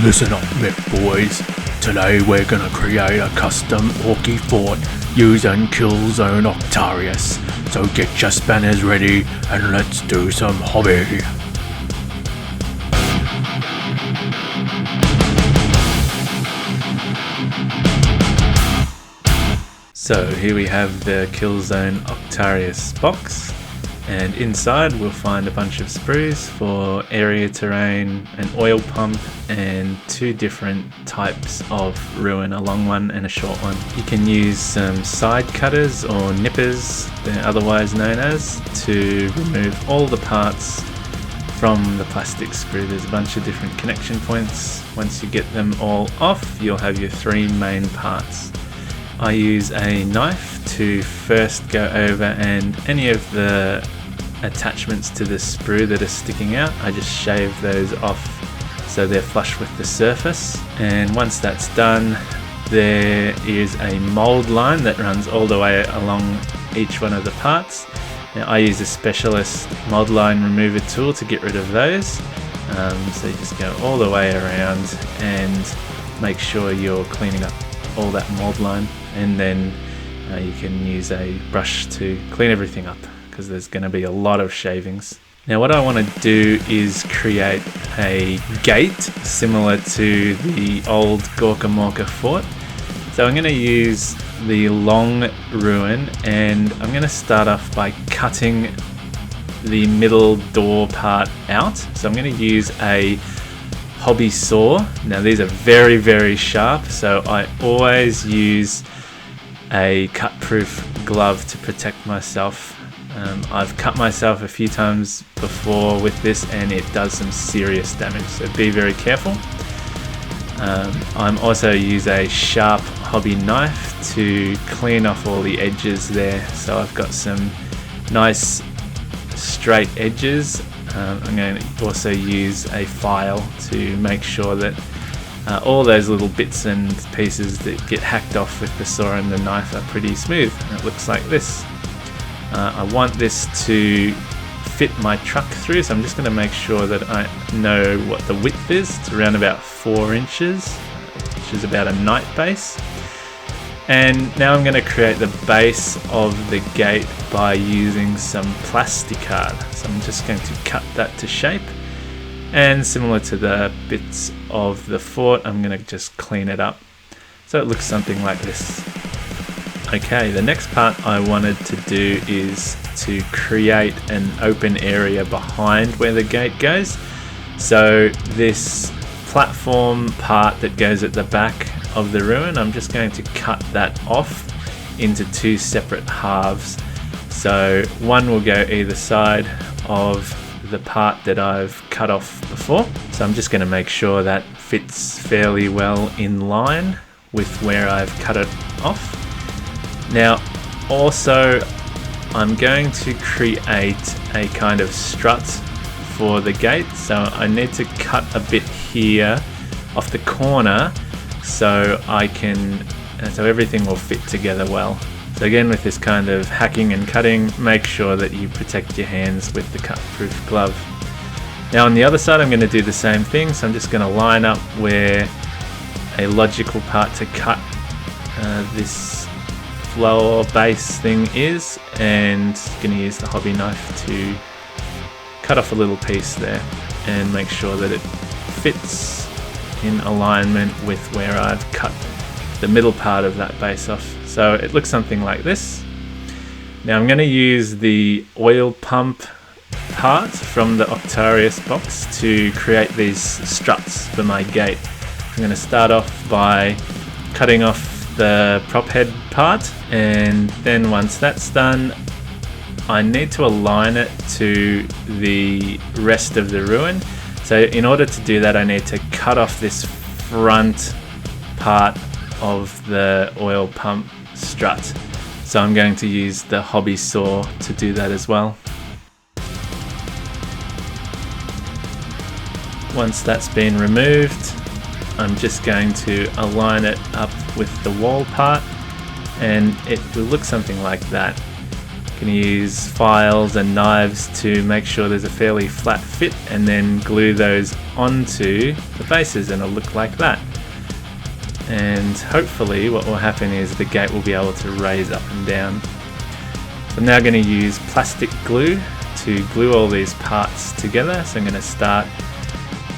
Listen up, Mick boys. Today we're gonna create a custom orky fort using Killzone Octarius. So get your spanners ready and let's do some hobby. So here we have the Killzone Octarius box, and inside we'll find a bunch of sprues for area terrain, an oil pump, and two different types of ruin, a long one and a short one. You can use some side cutters or nippers, they're otherwise known as, to remove all the parts from the plastic sprue. There's a bunch of different connection points. Once you get them all off, you'll have your three main parts. I use a knife to first go over, and any of the attachments to the sprue that are sticking out, I just shave those off so they're flush with the surface. And once that's done, there is a mold line that runs all the way along each one of the parts. Now I use a specialist mold line remover tool to get rid of those. So you just go all the way around and make sure you're cleaning up all that mold line, and then you can use a brush to clean everything up because there's going to be a lot of shavings. Now what I want to do is create a gate similar to the old Gorkamorka fort. So I'm going to use the long ruin, and I'm going to start off by cutting the middle door part out. So I'm going to use a hobby saw. Now these are very, very sharp, so I always use a cut-proof glove to protect myself. I've cut myself a few times before with this and it does some serious damage, so be very careful. I'm also use a sharp hobby knife to clean off all the edges there, so I've got some nice straight edges. I'm going to also use a file to make sure that all those little bits and pieces that get hacked off with the saw and the knife are pretty smooth. And it looks like this. I want this to fit my truck through, so I'm just going to make sure that I know what the width is. It's around about 4 inches, which is about a night base. And now I'm going to create the base of the gate by using some plasticard. So I'm just going to cut that to shape, and similar to the bits of the fort, I'm going to just clean it up so it looks something like this. Okay, the next part I wanted to do is to create an open area behind where the gate goes. So this platform part that goes at the back of the ruin, I'm just going to cut that off into two separate halves. So one will go either side of the part that I've cut off before. So I'm just going to make sure that fits fairly well in line with where I've cut it off. Now also I'm going to create a kind of strut for the gate, so I need to cut a bit here off the corner so so everything will fit together well. So again, with this kind of hacking and cutting, make sure that you protect your hands with the cut-proof glove. Now on the other side I'm going to do the same thing, so I'm just going to line up where a logical part to cut this floor base thing is, and going to use the hobby knife to cut off a little piece there and make sure that it fits in alignment with where I've cut the middle part of that base off. So it looks something like this. Now I'm going to use the oil pump part from the Octarius box to create these struts for my gate. I'm going to start off by cutting off the prop head part, and then once that's done, I need to align it to the rest of the ruin. So in order to do that, I need to cut off this front part of the oil pump strut. So I'm going to use the hobby saw to do that as well. Once that's been removed, I'm just going to align it up with the wall part, and it will look something like that. Gonna use files and knives to make sure there's a fairly flat fit, and then glue those onto the bases, and it'll look like that. And hopefully what will happen is the gate will be able to raise up and down. So I'm now going to use plastic glue to glue all these parts together. So I'm going to start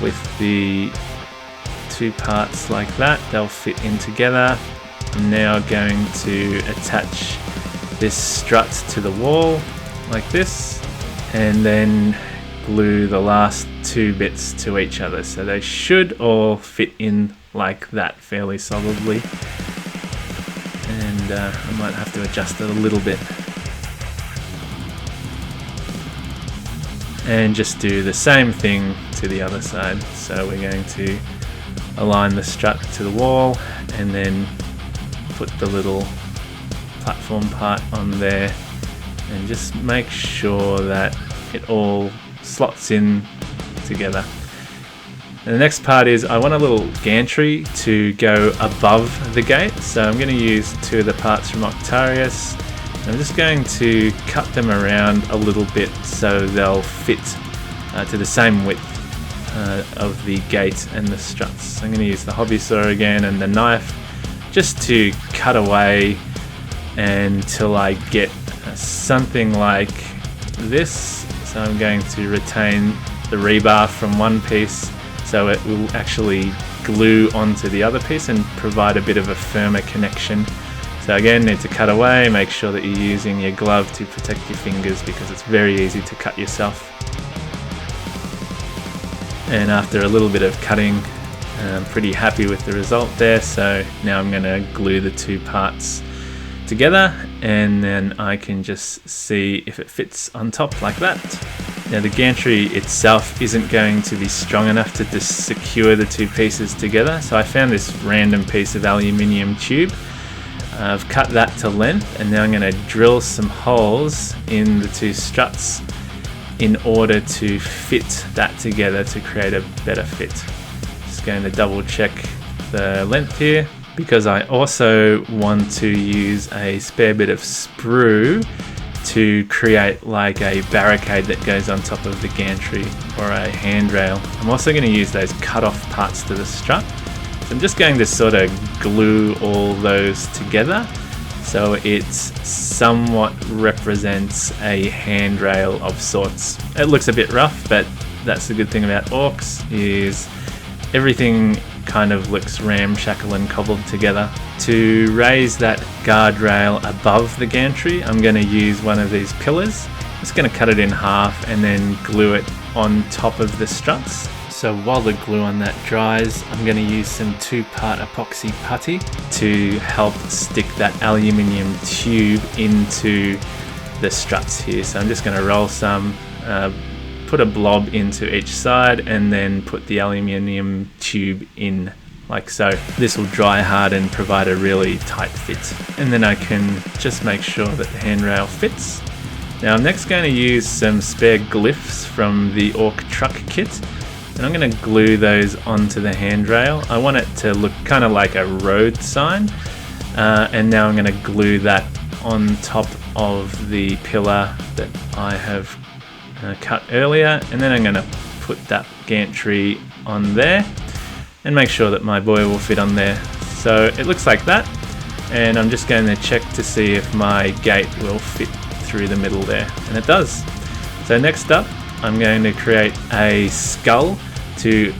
with the 2 parts like that. They'll fit in together. I'm now going to attach this strut to the wall like this, and then glue the last 2 bits to each other. So they should all fit in like that fairly solidly. And I might have to adjust it a little bit. And just do the same thing to the other side. So we're going to align the strut to the wall, and then put the little platform part on there, and just make sure that it all slots in together. And the next part is I want a little gantry to go above the gate, so I'm going to use 2 of the parts from Octarius. I'm just going to cut them around a little bit so they'll fit to the same width of the gate and the struts. So I'm going to use the hobby saw again and the knife just to cut away until I get something like this. So I'm going to retain the rebar from one piece so it will actually glue onto the other piece and provide a bit of a firmer connection. So again, need to cut away, make sure that you're using your glove to protect your fingers because it's very easy to cut yourself. And after a little bit of cutting, I'm pretty happy with the result there. So now I'm going to glue the 2 parts together, and then I can just see if it fits on top like that. Now the gantry itself isn't going to be strong enough to just secure the 2 pieces together, so I found this random piece of aluminium tube. I've cut that to length, and now I'm going to drill some holes in the 2 struts in order to fit that together to create a better fit. Just going to double check the length here, because I also want to use a spare bit of sprue to create like a barricade that goes on top of the gantry or a handrail. I'm also going to use those cut off parts to the strut. So I'm just going to sort of glue all those together so it somewhat represents a handrail of sorts. It looks a bit rough, but that's the good thing about orcs, is everything kind of looks ramshackle and cobbled together. To raise that guardrail above the gantry, I'm going to use one of these pillars. I'm just going to cut it in half and then glue it on top of the struts. So while the glue on that dries, I'm going to use some 2-part epoxy putty to help stick that aluminium tube into the struts here. So I'm just going to roll some, put a blob into each side, and then put the aluminium tube in like so. This will dry hard and provide a really tight fit. And then I can just make sure that the handrail fits. Now I'm next going to use some spare glyphs from the Orc truck kit, and I'm going to glue those onto the handrail. I want it to look kind of like a road sign, and now I'm going to glue that on top of the pillar that I have cut earlier, and then I'm going to put that gantry on there and make sure that my boy will fit on there. So it looks like that, and I'm just going to check to see if my gate will fit through the middle there, and it does. So next up, I'm going to create a skull to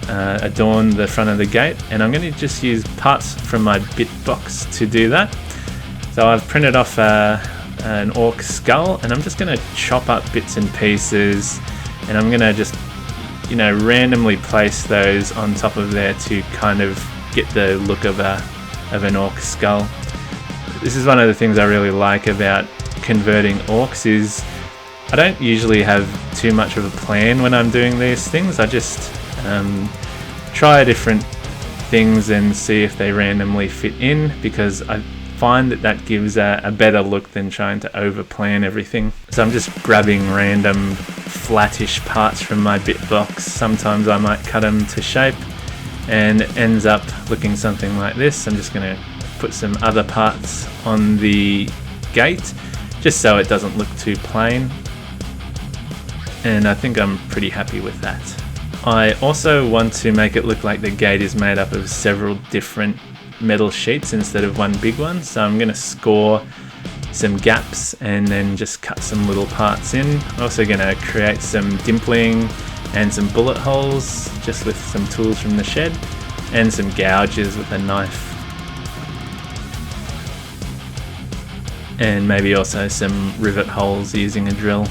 adorn the front of the gate, and I'm going to just use parts from my bit box to do that. So I've printed off an orc skull, and I'm just going to chop up bits and pieces, and I'm going to just randomly place those on top of there to kind of get the look of an orc skull. This is one of the things I really like about converting orcs, is I don't usually have too much of a plan when I'm doing these things. I just try different things and see if they randomly fit in, because I find that gives a better look than trying to over plan everything. So I'm just grabbing random flattish parts from my bit box. Sometimes I might cut them to shape, and it ends up looking something like this. I'm just going to put some other parts on the gate, just so it doesn't look too plain. And I think I'm pretty happy with that. I also want to make it look like the gate is made up of several different metal sheets instead of one big one. So I'm going to score some gaps and then just cut some little parts in. I'm also going to create some dimpling and some bullet holes just with some tools from the shed, and some gouges with a knife. And maybe also some rivet holes using a drill.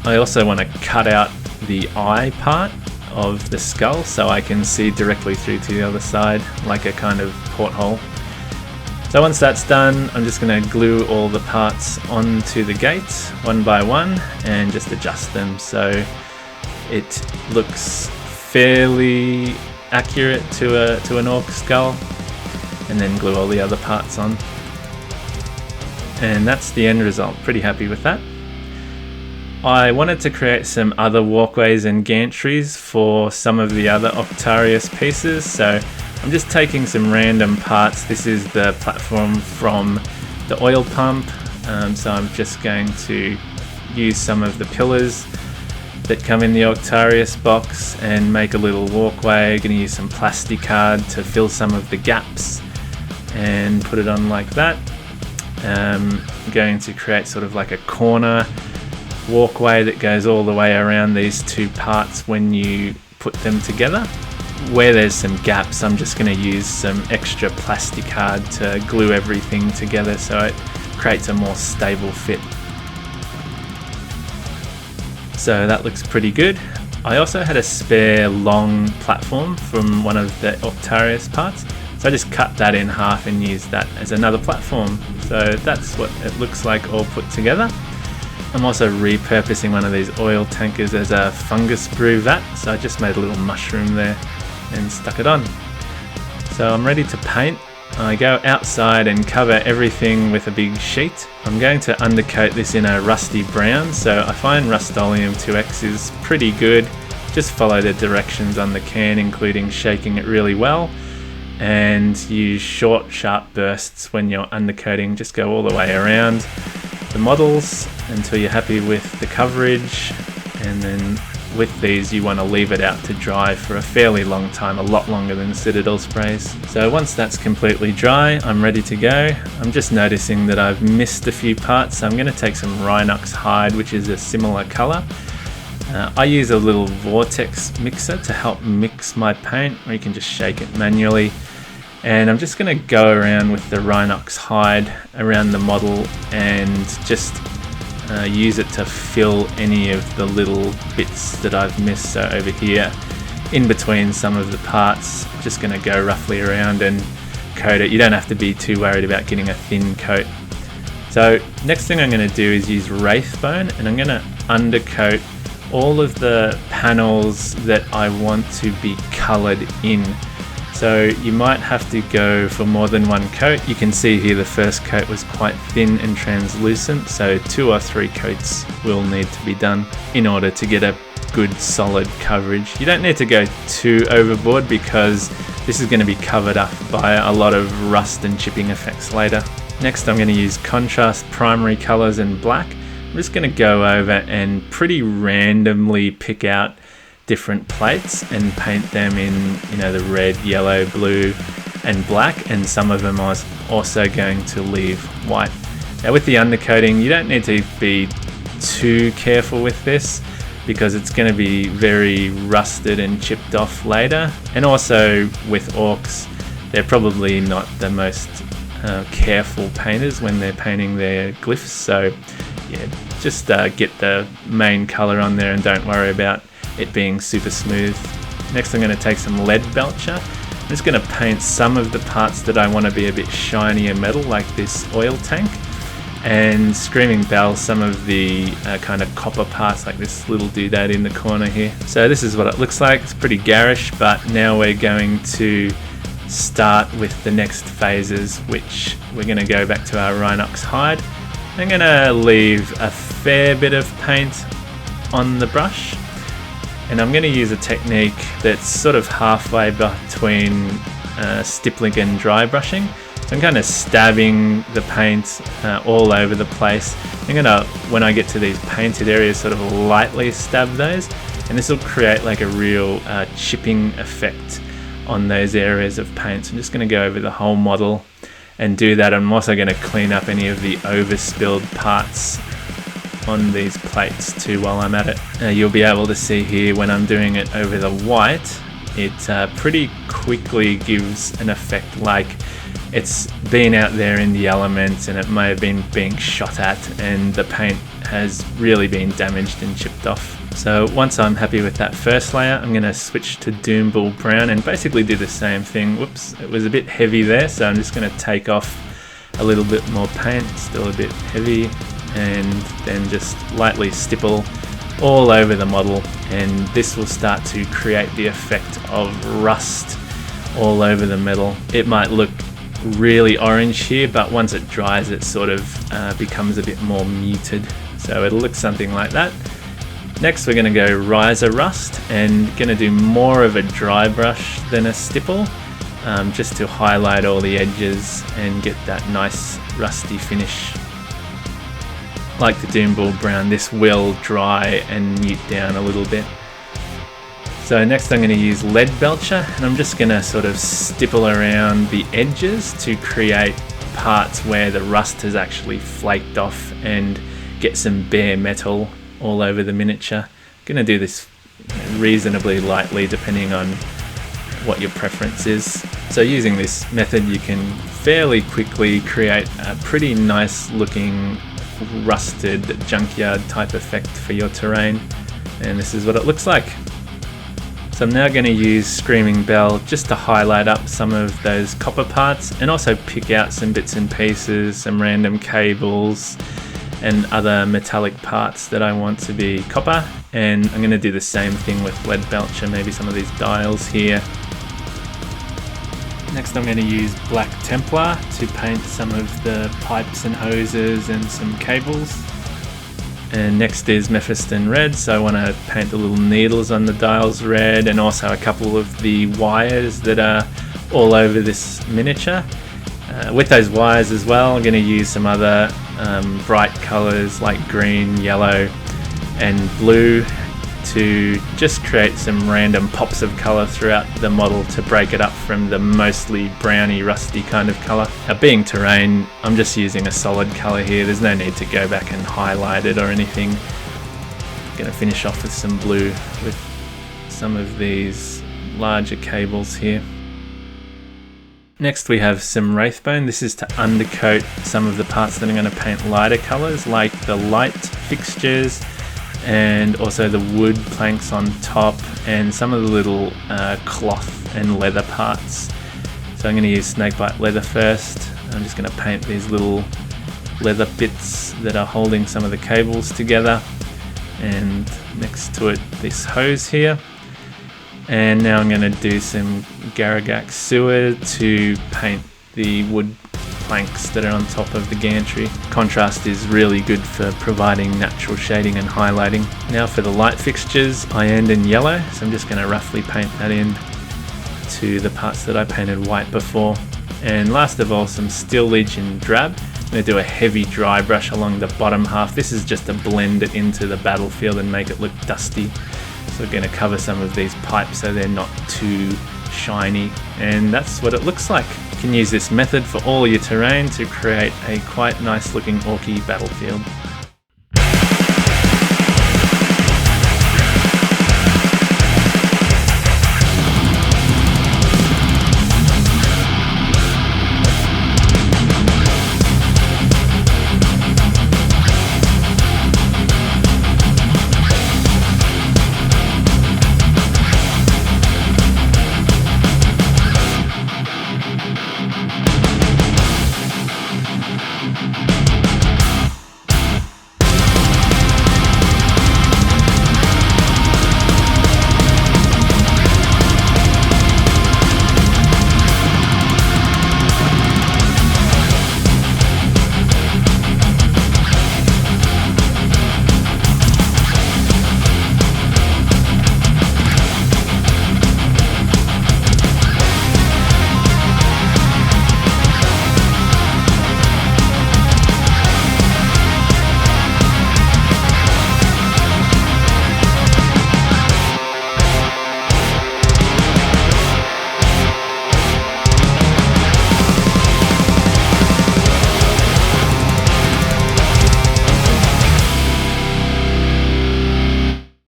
I also want to cut out the eye part of the skull so I can see directly through to the other side, like a kind of porthole. So once that's done, I'm just going to glue all the parts onto the gate one by one and just adjust them so it looks fairly accurate to an orc skull, and then glue all the other parts on. And that's the end result. Pretty happy with that. I wanted to create some other walkways and gantries for some of the other Octarius pieces, so I'm just taking some random parts. This is the platform from the oil pump, so I'm just going to use some of the pillars that come in the Octarius box and make a little walkway. Going to use some plasticard to fill some of the gaps and put it on like that. I'm going to create sort of like a corner walkway that goes all the way around these two parts when you put them together. Where there's some gaps, I'm just going to use some extra plasticard to glue everything together so it creates a more stable fit. So that looks pretty good. I also had a spare long platform from one of the Octarius parts, so I just cut that in half and used that as another platform. So that's what it looks like all put together. I'm also repurposing one of these oil tankers as a fungus brew vat, so I just made a little mushroom there and stuck it on. So I'm ready to paint. I go outside and cover everything with a big sheet. I'm going to undercoat this in a rusty brown, so I find Rust-Oleum 2X is pretty good. Just follow the directions on the can, including shaking it really well, and use short, sharp bursts when you're undercoating. Just go all the way around the models until you're happy with the coverage, and then with these you want to leave it out to dry for a fairly long time, a lot longer than Citadel sprays. So once that's completely dry, I'm ready to go. I'm just noticing that I've missed a few parts, so I'm going to take some Rhinox hide, which is a similar colour. I use a little vortex mixer to help mix my paint, or you can just shake it manually. And I'm just going to go around with the Rhinox hide around the model and just use it to fill any of the little bits that I've missed. So over here, in between some of the parts, just going to go roughly around and coat it. You don't have to be too worried about getting a thin coat. So next thing I'm going to do is use Wraithbone, and I'm going to undercoat all of the panels that I want to be coloured in. So you might have to go for more than one coat. You can see here the first coat was quite thin and translucent, so 2 or 3 coats will need to be done in order to get a good solid coverage. You don't need to go too overboard because this is going to be covered up by a lot of rust and chipping effects later. Next I'm going to use contrast primary colours and black. I'm just going to go over and pretty randomly pick out different plates and paint them in, the red, yellow, blue and black, and some of them I was also going to leave white. Now with the undercoating, you don't need to be too careful with this because it's going to be very rusted and chipped off later, and also with orcs, they're probably not the most careful painters when they're painting their glyphs, so yeah, just get the main colour on there and don't worry about it being super smooth. Next I'm going to take some lead belcher. I'm just going to paint some of the parts that I want to be a bit shinier metal, like this oil tank, and Screaming Bell some of the kind of copper parts, like this little doodad in the corner here. So this is what it looks like. It's pretty garish, but now we're going to start with the next phases, which we're going to go back to our Rhinox hide. I'm going to leave a fair bit of paint on the brush, and I'm going to use a technique that's sort of halfway between stippling and dry brushing. So I'm kind of stabbing the paint all over the place. I'm gonna, when I get to these painted areas, sort of lightly stab those, and this will create like a real chipping effect on those areas of paint. So I'm just gonna go over the whole model and do that. I'm also gonna clean up any of the overspilled parts on these plates too while I'm at it. You'll be able to see here when I'm doing it over the white, it pretty quickly gives an effect like it's been out there in the elements and it may have been being shot at, and the paint has really been damaged and chipped off. So once I'm happy with that first layer, I'm going to switch to Doom Bull Brown and basically do the same thing. Whoops, it was a bit heavy there, so I'm just going to take off a little bit more paint, still a bit heavy, and then just lightly stipple all over the model, and this will start to create the effect of rust all over the metal. It might look really orange here, but once it dries it sort of becomes a bit more muted, so it'll look something like that. Next we're going to go Riser Rust, and going to do more of a dry brush than a stipple, just to highlight all the edges and get that nice rusty finish. Like the Doom Bull Brown, this will dry and mute down a little bit. So next I'm going to use Lead Belcher, and I'm just going to sort of stipple around the edges to create parts where the rust has actually flaked off and get some bare metal all over the miniature. I'm going to do this reasonably lightly depending on what your preference is. So using this method you can fairly quickly create a pretty nice looking rusted junkyard type effect for your terrain, and this is what it looks like. So I'm now going to use Screaming Bell just to highlight up some of those copper parts and also pick out some bits and pieces, some random cables and other metallic parts that I want to be copper, and I'm going to do the same thing with Lead Belcher, maybe some of these dials here. Next I'm going to use Black Templar to paint some of the pipes and hoses and some cables. And next is Mephiston Red, so I want to paint the little needles on the dials red, and also a couple of the wires that are all over this miniature. With those wires as well, I'm going to use some other bright colours like green, yellow and blue to just create some random pops of colour throughout the model to break it up from the mostly browny, rusty kind of colour. Now being terrain, I'm just using a solid colour here, there's no need to go back and highlight it or anything. I'm going to finish off with some blue with some of these larger cables here. Next we have some Wraithbone. This is to undercoat some of the parts that I'm going to paint lighter colours, like the light fixtures and also the wood planks on top and some of the little cloth and leather parts. So I'm going to use Snakebite Leather first. I'm just going to paint these little leather bits that are holding some of the cables together, and next to it this hose here. And now I'm going to do some Garagak Sewer to paint the wood planks that are on top of the gantry. Contrast is really good for providing natural shading and highlighting. Now for the light fixtures, I end in yellow, so I'm just going to roughly paint that in to the parts that I painted white before. And last of all, some Steel Legion Drab. I'm going to do a heavy dry brush along the bottom half. This is just to blend it into the battlefield and make it look dusty. So we're going to cover some of these pipes so they're not too shiny, and that's what it looks like. You can use this method for all your terrain to create a quite nice looking orky battlefield.